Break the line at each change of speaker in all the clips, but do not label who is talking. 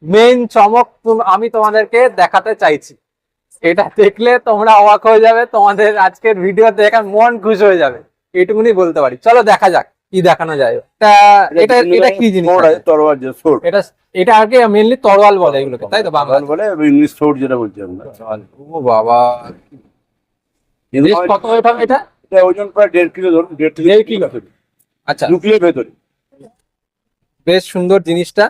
Main চমক আমি তোমাদেরকে দেখাতে চাইছি। এটা দেখলে তোমরা অবাক হয়ে যাবে, তোমাদের আজকের ভিডিও দেখে মন খুশ হয়ে যাবে, এটুকুনি বলতে পারি। চলো দেখা যাক কি দেখানো যায়। এটা এটা এটা কি জিনিস?
তরোয়াল, যে সোর্ড।
এটা এটা আর কি মেইনলি তরোয়াল বলে এগুলোকে, তাই তো? বাংলা
বলে, ইংলিশ সোর্ড যেটা বলছি আমরা।
ও বাবা, কত ওয়েট হবে এটা?
এটা ওজন প্রায় 1.5 কিলো, ধরুন 1.5 থেকে
1.5 কিলো। আচ্ছা,
2 কিলোর ভেতরে।
বেশ সুন্দর জিনিসটা।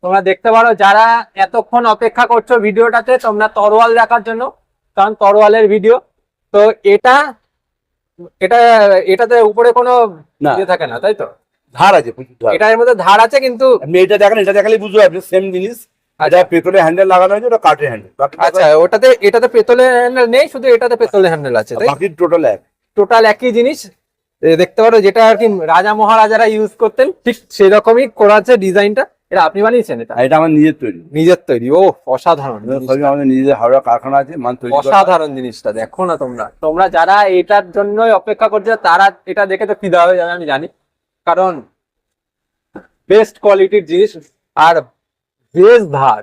তোমরা দেখতে পারো, যারা এতক্ষণ অপেক্ষা করছো ভিডিওটাতে, তোমরা তরোয়াল দেখার জন্য, কারণ তরোয়ালের ভিডিও তো এটা এটা এটাতে উপরে কোনো ইয়ে থাকে না, তাই তো?
ধার আছে, প্রচুর ধার।
এটার মধ্যে ধার আছে, কিন্তু
আপনি এটা দেখেন, এটা দেখালে বুঝতে পারবেন সেম জিনিস। এটা পেতলের হ্যান্ডেল লাগানো হয়েছে, ওটা কাঠের হ্যান্ডেল।
আচ্ছা, এটাতে পেতলের হ্যান্ডেল নেই, শুধু এটাতে পেতলের হ্যান্ডেল আছে, তাই?
বাকি টোটাল এক।
টোটাল একই জিনিস। দেখতে পারো, যেটা আর কি রাজা মহারাজারা ইউজ করতেন, ঠিক সেরকমই করা আছে ডিজাইনটা। এটা আপনি বানিয়েছেন?
এটা আমার নিজের তৈরি।
নিজের তৈরি? ও অসাধারণ।
সবই আমাদের নিজেদের হাওড়া কারখানা আছে, মান তৈরি করা।
অসাধারণ জিনিসটা দেখো না তোমরা। তোমরা যারা এটার জন্যই অপেক্ষা করছো, তারা এটা দেখে তো ফিদা হয়ে যাবে, আমি জানি। কারণ বেস্ট কোয়ালিটির জিনিস, আর বেশ ধার,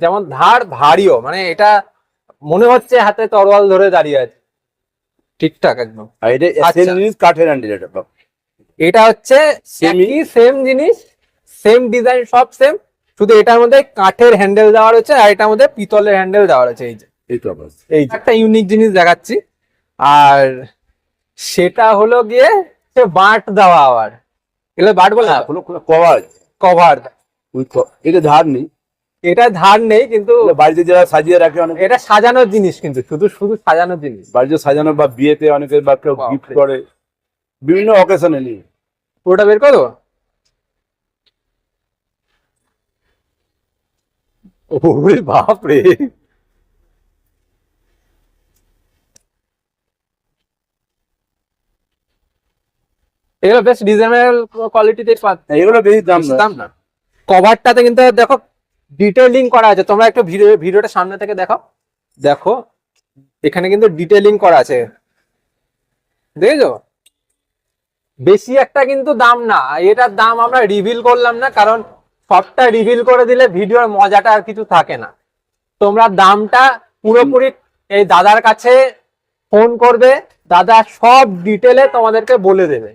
যেমন ধার ভারীও, মানে এটা মনে হচ্ছে হাতে তরোয়াল ধরে দাঁড়িয়ে আছে, ঠিকঠাক একদম।
আর এটা
আচ্ছা।
সেম জিনিস, কাঠের হ্যান্ডেল।
এটা হচ্ছে সেম জিনিস, সেম ডিজাইন, সব সেম, শুধু এটার মধ্যে কাঠের হ্যান্ডেল দেওয়া রয়েছে, আর এটার মধ্যে পিতলের হ্যান্ডেল দেওয়া রয়েছে। এই যে এই একটা ইউনিক জিনিস দেখাচ্ছি, আর সেটা হলো গিয়ে সে বাঁট দেওয়া। আবার এগুলো বাঁট বলে?
কভার।
কভার।
এটা ধার নেই,
এটা ধার নেই, কিন্তু
বাড়িতে যারা সাজিয়ে রাখে অনেক।
এটা সাজানোর জিনিস, কিন্তু শুধু শুধু সাজানোর জিনিস।
বাড়িতে সাজানো বা বিয়েতে অনেকে বা কেউ গিফট করে, বিভিন্ন অকেশনে নিয়ে।
পুরোটা বের করো। ওরে বাপ রে, এগুলো বেশ রিজনেবল কোয়ালিটিতে
এগুলো বেশি দাম
না। কভারটাতে কিন্তু দেখো ডিটেইলিং করা আছে। তোমরা একটু ভিডিওটা সামনে থেকে দেখো, দেখো এখানে কিন্তু ডিটেইলিং করা আছে, দেখেছো? বেশি একটা কিন্তু দাম না। এটার দাম আমরা রিভিল করলাম না, কারণ সবটা রিভিল করে দিলে ভিডিওর মজাটা আর কিছু থাকে না। তোমরা দামটা পুরোপুরি এই দাদার কাছে ফোন করবে, দাদা সব ডিটেলে তোমাদেরকে বলে দেবে।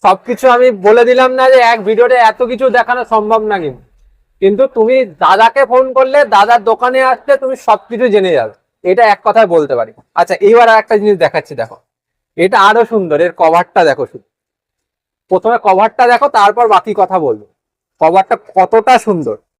সবকিছু আমি বলে দিলাম না, যে এক ভিডিওতে এত কিছু দেখানো সম্ভব না, কিন্তু তুমি দাদাকে ফোন করলে, দাদার দোকানে আসলে তুমি সবকিছু জেনে যাবে, এটা এক কথায় বলতে পারি। আচ্ছা, এইবার আর একটা জিনিস দেখাচ্ছি, দেখো এটা আরো সুন্দর। এর কভারটা দেখো, শুধু প্রথমে কভারটা দেখো, তারপর বাকি কথা বলবো। কভারটা কতটা সুন্দর।